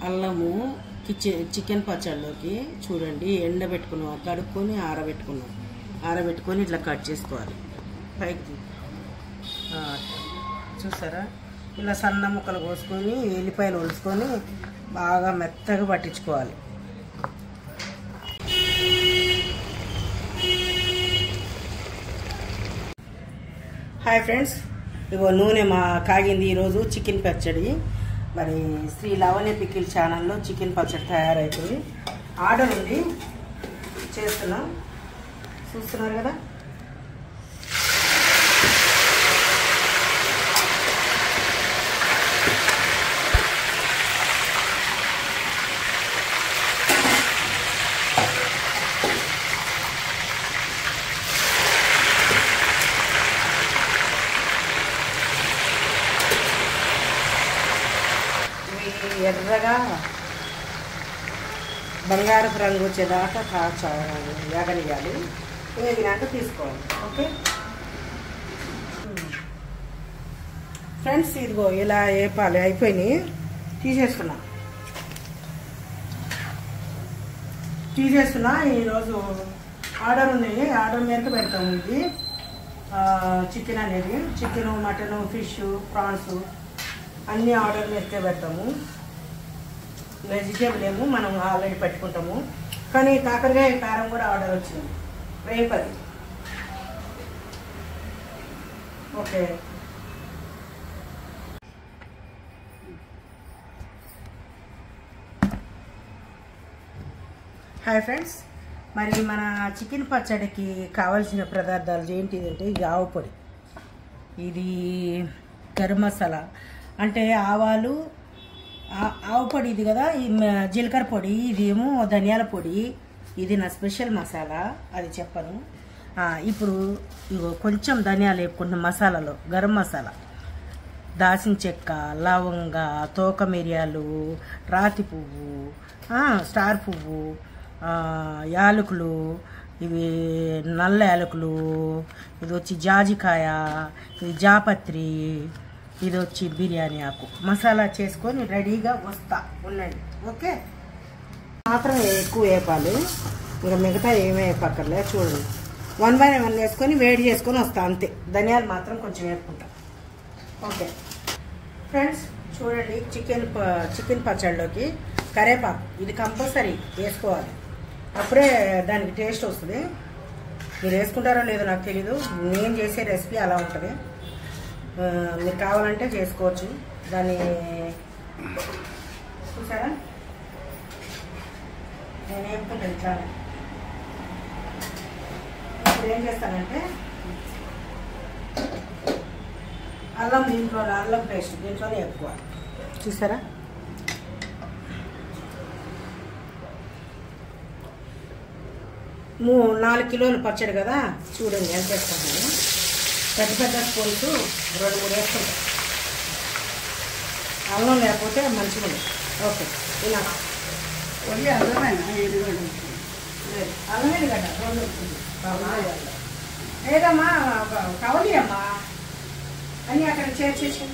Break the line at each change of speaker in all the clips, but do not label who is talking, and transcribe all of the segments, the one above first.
అల్లము చికెన్ పచ్చడిలోకి చూడండి ఎండబెట్టుకున్నాం, కడుక్కొని ఆరబెట్టుకొని ఇట్లా కట్ చేసుకోవాలి. పైకి చూసారా, ఇలా సన్న ముక్కలు కోసుకొని ఎల్లిపాయలు ఒలుసుకొని బాగా మెత్తగా పట్టించుకోవాలి. హాయ్ ఫ్రెండ్స్, ఇగో నూనె కాగింది. ఈరోజు చికెన్ పచ్చడి మరి శ్రీ లవణ్య పికిల్ ఛానల్లో చికెన్ పచ్చడి తయారవుతుంది. ఆర్డర్ ఉంది, చేస్తున్నాం, చూస్తున్నారు కదా. ఎర్రగా బంగారపు రంగు వచ్చేదాకా వేగనియాలి. వేగినాక తీసుకోవాలి. ఓకే ఫ్రెండ్స్, ఇదిగో ఇలా వేపాలి. అయిపోయినాయి, తీసేస్తున్నా. ఈరోజు ఆర్డర్ ఉన్నాయి, ఆర్డర్ మేరకు పెడతాము. ఇది చికెన్ అనేది, చికెను, మటను, ఫిష్, ప్రాన్స్ అన్నీ ఆర్డర్ మేరకే పెడతాము. వెజిటేబుల్ ఏమో మనం ఆల్రెడీ పెట్టుకుంటాము, కానీ కాకరకాయ కారం కూడా ఆర్డర్ వచ్చింది రేపది. ఓకే హాయ్ ఫ్రెండ్స్, మరి మన చికెన్ పచ్చడికి కావాల్సిన పదార్థాలు ఏంటిదంటే, ఇది ఆవు పొడి, ఇది గరం మసాలా అంటే ఆవాలు, ఆవు పొడి ఇది కదా, ఈ జీలకర్ర పొడి, ఇది ఏమో ధనియాల పొడి. ఇది నా స్పెషల్ మసాలా, అది చెప్పను. ఇప్పుడు ఇగో కొంచెం ధనియాలు వేపుకుంటున్న మసాలాలో గరం మసాలా, దాల్చిన చెక్క, లవంగ, తోక మిరియాలు, రాతి పువ్వు, స్టార్ పువ్వు, యాలకులు, ఇవి నల్ల యాలకులు, ఇది వచ్చి జాజికాయ, ఇది జాపత్రి, ఇది వచ్చి బిర్యానీ ఆకు. మసాలా చేసుకొని రెడీగా వస్తా ఉండండి. ఓకే, మాత్రం ఎక్కువ వేపాలి, ఇంకా మిగతా ఏమీ వేపక్కర్లే. చూడండి, 1 by 1 వేసుకొని వేడి చేసుకొని వస్తా, అంతే. ధనియాలు మాత్రం కొంచెం వేసుకుంటా. ఓకే ఫ్రెండ్స్, చూడండి, చికెన్ పచ్చడిలోకి కరేపాకు ఇది కంపల్సరీ వేసుకోవాలి, అప్పుడే దానికి టేస్ట్ వస్తుంది. మీరు వేసుకుంటారో లేదో నాకు తెలీదు, నేను చేసే రెసిపీ అలా ఉంటుంది. మీరు కావాలంటే చేసుకోవచ్చు. దాన్ని చూసారా, నేను వేపుకుంటాను ఇట్లా. ఇప్పుడు ఏం చేస్తానంటే, అల్లం పేస్ట్ దీంట్లోనే ఎక్కువ. చూసారా, 4 కిలోలు పచ్చడి కదా, చూడండి ఎంత వేసుకుంటాను. పెద్ద స్పూన్స్ 2-3 వేసుకుంటాం. అల్లం లేకపోతే మంచిగా ఉంది. ఓకే, ఇలా అల్లం ఎల్లిగడ్డ 2 లేదమ్మా, కవలి అమ్మా అని అక్కడ చేర్చేసి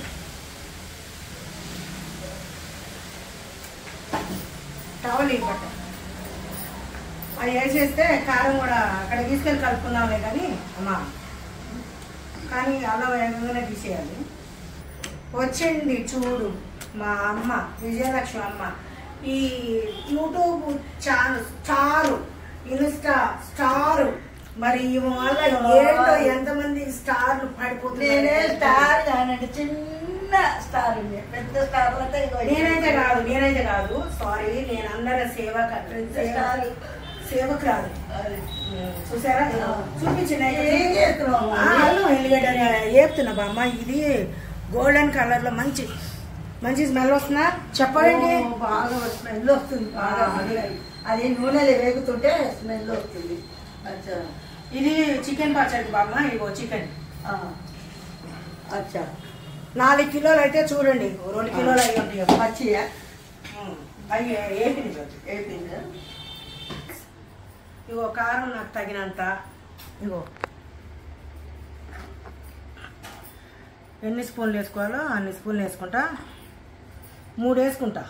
కవలి బట్ట అది వేసేస్తే కారం కూడా అక్కడ తీసుకెళ్ళి కలుపుకున్నాంలే. కానీ అమ్మా, కానీ అల్లం వేగంగానే తీసేయాలి. వచ్చింది చూడు మా అమ్మ, విజయలక్ష్మి అమ్మ, ఈ YouTube channel star, Insta star. మరి వల్ల ఏంటో ఎంతమంది స్టార్లు పడిపోతున్నారు.
స్టార్ కానండి, చిన్న స్టార్ ఉంది, పెద్ద స్టార్
నేనైతే కాదు, సారీ, నేను అందరి సేవకురాలు. చూసారా, చూపించిన అల్లం ఎల్లిగడ్డ వేపుతున్నా బామ్మ. ఇది గోల్డెన్ కలర్ లో మంచి స్మెల్ వస్తున్నా. చెప్పండి,
బాగా స్మెల్ వస్తుంది. అది నూనెలో వేగుతుంటే స్మెల్ వస్తుంది.
ఇది చికెన్ పచ్చడి బామ్మ. ఇగో చికెన్
అచ్చా
4 కిలోలు అయితే చూడండి, 2 కిలోలు అయ్యి ఉంటాయి.
పచ్చియా
అవి ఏపింది. ఇగో కారం నాకు తగినంత. ఇగో ఎన్ని స్పూన్లు వేసుకోవాలో అన్ని స్పూన్లు వేసుకుంటా. 3 వేసుకుంటా.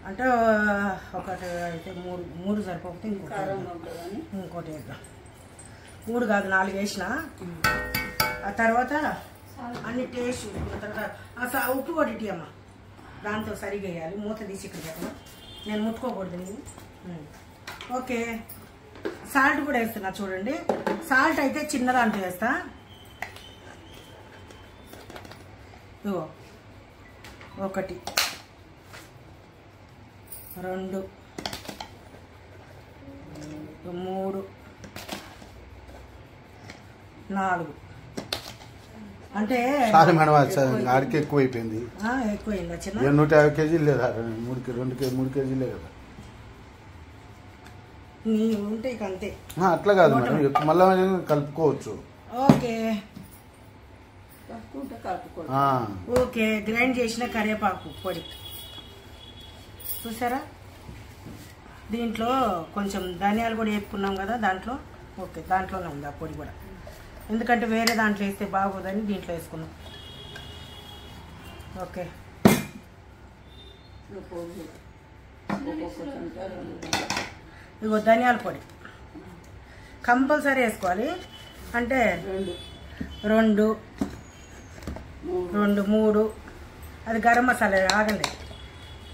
అంటే ఒకటి అయితే మూడు సరిపోతే ఇంకోటి వేద్దాం. 3 కాదు 4 వేసిన. ఆ తర్వాత అన్ని టేస్ట్ చూసుకున్న తర్వాత ఉప్పు కొట్టి అమ్మ దాంతో సరిగా వేయాలి. మూత తీసి ఇక్కడ పెట్టమా, నేను ముట్టుకోకూడదు నేను. ఓకే, సాల్ట్ కూడా వేస్తున్నా చూడండి. సాల్ట్ అయితే చిన్న దాంట్లో వేస్తా. ఇగో 1 2 3 4 అంటే
ఆడికి ఎక్కువైపోయింది.
ఎక్కువైందా చిన్న?
150 కేజీలు లేదా? 3 కేజీలే కదా.
నీ ఉంటే ఇక అంతే.
అట్లా కాదు మేడం, మళ్ళీ కలుపుకోవచ్చు.
ఓకే ఓకే, గ్రైండ్ చేసిన కరివేపాకు పొడి చూసారా. దీంట్లో కొంచెం ధనియాలు కూడా వేపుకున్నాం కదా దాంట్లో. ఓకే, దాంట్లోనే ఉంది ఆ పొడి కూడా, ఎందుకంటే వేరే దాంట్లో వేస్తే బాగోదని దీంట్లో వేసుకున్నాం. ఓకే, ఇగో ధనియాల పొడి కంపల్సరీ వేసుకోవాలి. అంటే 2 3 అది గరం మసాలా. ఆగండి,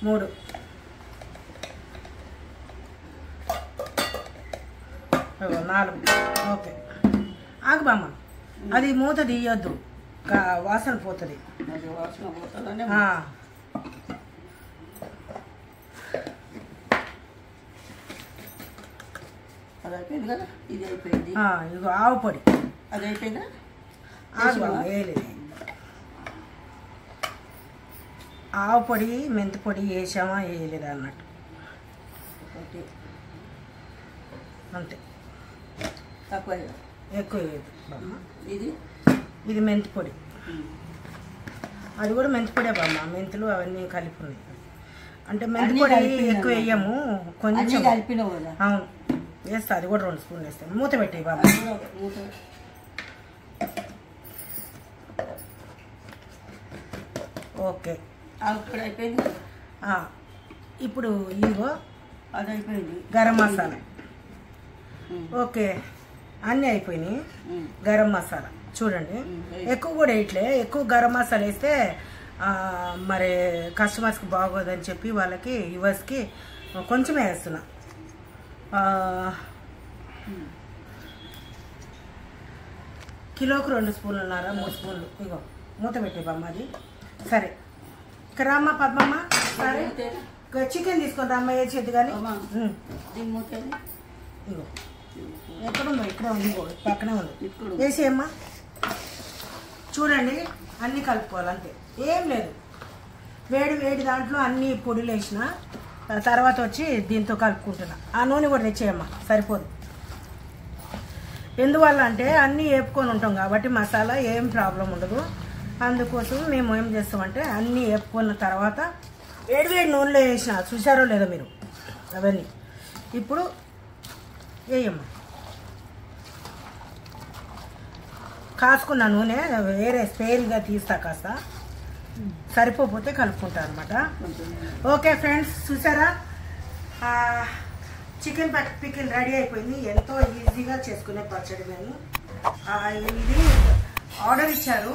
3 4. ఓకే, ఆగు బామ్మ, అది మూత తీయొద్దు, వాసన పోతుంది. ఇగో ఆవు పొడి
అది అయిపోయిందా?
వేయలేదు. ఆవు పొడి మెంతి పొడి వేసామా వేయలేదా అన్నట్టు అంతే. ఎక్కువ వేయదు. ఇది మెంతి పొడి, అది కూడా మెంతి పొడే బామ్మ. మెంతులు అవన్నీ కలిపి ఉన్నాయి. అంటే మెంతి పొడి ఎక్కువ వేయము, కొంచెం
కలిపినావు కదా.
అవును, వేస్తా. అది కూడా 2 స్పూన్లు వేస్తాను. మూత పెట్టే బామ్మ. ఓకే,
అయిపోయింది.
ఇప్పుడు ఇగో
అది అయిపోయింది
గరం మసాలా. ఓకే, అన్నీ అయిపోయినాయి. గరం మసాలా చూడండి, ఎక్కువ కూడా వేయట్లే. ఎక్కువ గరం మసాలా వేస్తే మరి కస్టమర్స్కి బాగోదని చెప్పి వాళ్ళకి యువర్స్కి కొంచెమే వేస్తున్నా. కిలోకి 2 స్పూన్లున్నారా 3 స్పూన్లు. ఇగో మూత పెట్టే బామ్మ అది. సరే, ఇక్కడ రామ్మ పద్మమ్మ. సరే, చికెన్ తీసుకొని రామ్మ వేసేది కానీ. ఇగో ఎక్కడుందో, ఇక్కడే ఉంది, పక్కనే ఉంది. వేసేయమ్మా. చూడండి, అన్నీ కలుపుకోవాలి అంతే, ఏం లేదు. వేడి దాంట్లో అన్ని పొడులు వేసిన తర్వాత వచ్చి దీంతో కలుపుకుంటున్నా. ఆ నూనె కూడా తెచ్చేయమ్మా, సరిపోదు. ఎందువల్ల అంటే అన్నీ వేపుకొని ఉంటాం కాబట్టి మసాలా ఏం ప్రాబ్లం ఉండదు. అందుకోసం మేము ఏం చేస్తామంటే అన్నీ వేపుకున్న తర్వాత వేడి నూనెలో వేసిన, చూసారో లేదో మీరు అవన్నీ. ఇప్పుడు వేయమ్మా. కాసుకున్న నూనె వేరే స్పేర్గా తీస్తా, కాస్త సరిపోతే కలుపుకుంటా అనమాట. ఓకే ఫ్రెండ్స్, చూసారా చికెన్ పికిల్ రెడీ అయిపోయింది. ఎంతో ఈజీగా చేసుకునే పచ్చడి. మేము ఇది ఆర్డర్ ఇచ్చారు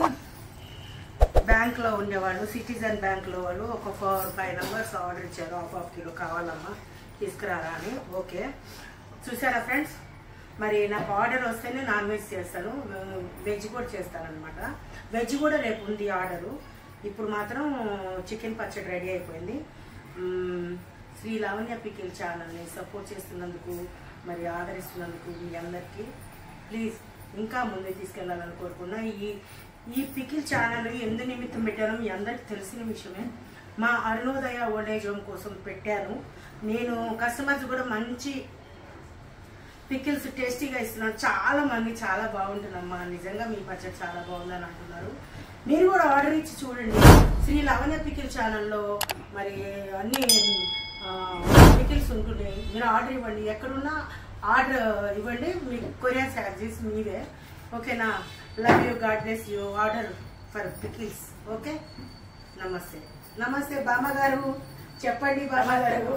బ్యాంక్లో ఉండేవాళ్ళు, సిటిజన్ బ్యాంక్లో వాళ్ళు. ఒక 4-5 నంబర్స్ ఆర్డర్ ఇచ్చారు. హాఫ్ కిలో కావాలమ్మా తీసుకురారా అని. ఓకే, చూసారా ఫ్రెండ్స్, మరి నాకు ఆర్డర్ వస్తేనే నాన్ వెజ్ చేస్తాను, వెజ్ కూడా చేస్తాను అనమాట. వెజ్ కూడా రేపు ఉంది ఆర్డరు. ఇప్పుడు మాత్రం చికెన్ పచ్చడి రెడీ అయిపోయింది. శ్రీ లావణ్య పికిల్ ఛానల్ని సపోర్ట్ చేస్తున్నందుకు, మరి ఆదరిస్తున్నందుకు మీ అందరికీ ప్లీజ్ ఇంకా ముందే తీసుకెళ్లాలని కోరుకున్నా. ఈ పికిల్ ఛానల్ ఎందు నిమిత్తం పెట్టాను మీ అందరికి తెలిసిన విషయమే. మా అరుణోదయ ఓల్డేజ్ హోమ్ కోసం పెట్టాను. నేను కస్టమర్స్ కూడా మంచి పికిల్స్ టేస్టీగా ఇస్తున్నాను. చాలా మంది చాలా బాగుంటుందమ్మా, నిజంగా మీ పచ్చడి చాలా బాగుందని అంటున్నారు. మీరు కూడా ఆర్డర్ ఇచ్చి చూడండి. శ్రీ లావణ్య పికిల్ ఛానల్లో మరి అన్ని పికిల్స్ ఉంటున్నాయి. మీరు ఆర్డర్ ఇవ్వండి, ఎక్కడున్నా ఆర్డర్ ఇవ్వండి. మీకు కొరియర్ ఛార్జెస్ మీవే. ఓకేనా? Love you, God bless you. Order for pickles. Okay, నమస్తే. నమస్తే బామ్మగారు, చెప్పండి బామ్మగారు.